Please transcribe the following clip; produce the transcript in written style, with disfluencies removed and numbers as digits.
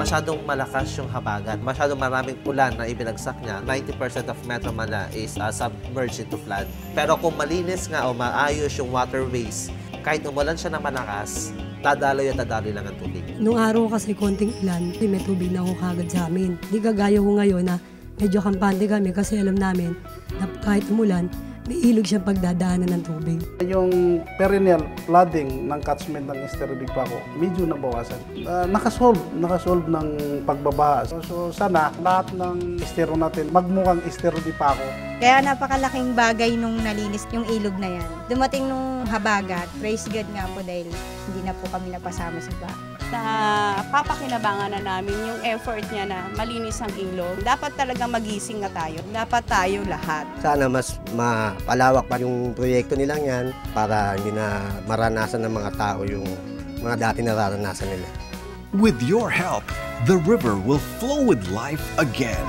masyadong malakas yung habagat. Masyadong maraming ulan na ibinagsak niya. 90% of Metro Manila is submerged into flood. Pero kung malinis nga o maayos yung waterways, kahit umulan siya na malakas, tadaloy at tadaloy lang ang tubig. Nung araw kasi konting ulan, may tubig na ako kagad sa amin. Di kagaya ko ngayon na medyo kampante kami kasi alam namin na kahit umulan, may ilog siyang pagdadaanan ng tubig. Yung perennial flooding ng catchment ng Estero Big Paco, medyo nabawasan. Nakasolve ng pagbabaha. So sana lahat ng estero natin magmukhang Estero Big Paco. Kaya napakalaking bagay nung nalinis yung ilog na yan. Dumating nung habagat, praise God nga po dahil hindi na po kami napasama sa baha. Papakinabangan na namin yung effort niya na malinis ang ilog. Dapat talaga magising na tayo. Dapat tayo lahat. Sana mas mapalawak pa yung proyekto nilang yan para hindi na maranasan ng mga tao yung mga dati nararanasan nila. With your help, the river will flow with life again.